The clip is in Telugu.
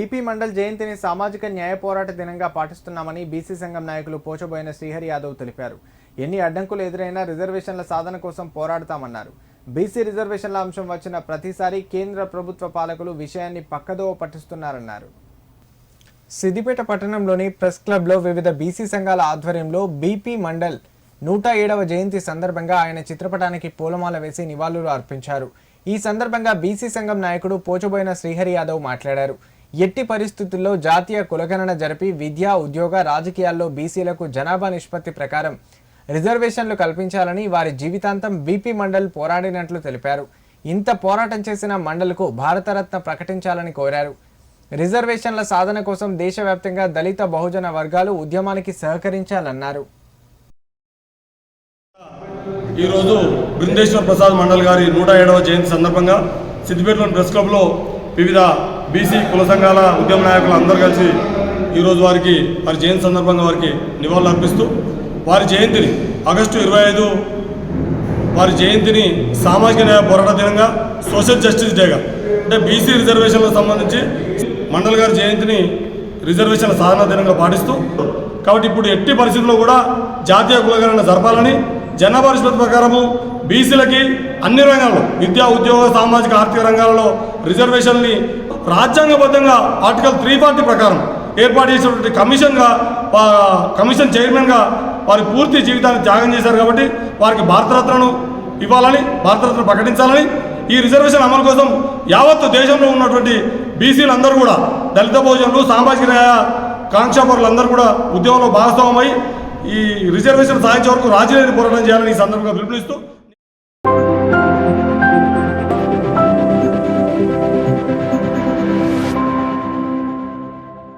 బీపీ మండల్ జయంతిని సామాజిక న్యాయ పోరాట దినంగా పాటిస్తున్నామని బీసీ సంఘం నాయకులు పోచబోయిన శ్రీహరి యాదవ్ తెలిపారు. ఎన్ని అడ్డంకులు ఎదురైనా రిజర్వేషన్ల సాధన కోసం పోరాడతామన్నారు. బీసీ రిజర్వేషన్ల అంశం వచ్చిన ప్రతిసారి కేంద్ర ప్రభుత్వ పాలకులు విషయాన్ని పక్కదోవ పట్టిస్తున్నారన్నారు. సిద్దిపేట పట్టణంలోని ప్రెస్ క్లబ్లో వివిధ బీసీ సంఘాల ఆధ్వర్యంలో బీపీ మండల్ 107వ జయంతి సందర్భంగా ఆయన చిత్రపటానికి పూలమాల వేసి నివాళులు అర్పించారు. ఈ సందర్భంగా బీసీ సంఘం నాయకుడు పోచబోయిన శ్రీహరి యాదవ్ మాట్లాడారు. ఎట్టి పరిస్థితుల్లో జాతీయ కులగణన జరిపి విద్యా, ఉద్యోగ, రాజకీయాల్లో బీసీలకు జనాభా నిష్పత్తి ప్రకారం రిజర్వేషన్లు కల్పించాలని వారి జీవితాంతం బీపీ మండల్ పోరాడినట్లు తెలిపారు. ఇంత పోరాటం చేసిన మండల్కు భారతరత్న ప్రకటించాలని కోరారు. రిజర్వేషన్ల సాధన కోసం దేశవ్యాప్తంగా దళిత బహుజన వర్గాలు ఉద్యమానికి సహకరించాలన్నారు. ఈరోజు బృందేశ్వర ప్రసాద్ మండల్ గారి 107వ జయంతి సందర్భంగా సిద్దిపేటలోని ప్రెస్ క్లబ్లో వివిధ బీసీ కుల సంఘాల ఉద్యమ నాయకులు అందరూ కలిసి ఈరోజు వారి జయంతి సందర్భంగా వారికి నివాళులు అర్పిస్తూ వారి జయంతిని ఆగస్టు 25 వారి జయంతిని సామాజిక న్యాయ పోరాట దినంగా, సోషల్ జస్టిస్ డేగా, అంటే బీసీ రిజర్వేషన్లకు సంబంధించి మండల్ గారి జయంతిని రిజర్వేషన్ల సాధన దినంగా పాటిస్తూ, కాబట్టి ఇప్పుడు ఎట్టి పరిస్థితుల్లో కూడా జాతీయ కులగణన జరపాలని, జనాభా నిష్పత్తి ప్రకారము బీసీలకి అన్ని రంగాల్లో విద్యా, ఉద్యోగ, సామాజిక, ఆర్థిక రంగాలలో రిజర్వేషన్ని రాజ్యాంగబద్ధంగా ఆర్టికల్ 340 ప్రకారం ఏర్పాటు చేసినటువంటి కమిషన్ చైర్మన్గా వారి పూర్తి జీవితాన్ని త్యాగం చేశారు. కాబట్టి వారికి భారతరత్నను ఇవ్వాలని, భారతరత్న ప్రకటించాలని, ఈ రిజర్వేషన్ అమలు కోసం యావత్తు దేశంలో ఉన్నటువంటి బీసీలందరూ కూడా, దళిత బహుజనులు, సామాజిక న్యాయ కాంక్షాపరులందరూ కూడా ఉద్యమంలో భాగస్వామై ఈ రిజర్వేషన్ సాధించే వరకు రాజీ లేని పోరాటం చేయాలని ఈ సందర్భంగా పిలుపునిస్తూ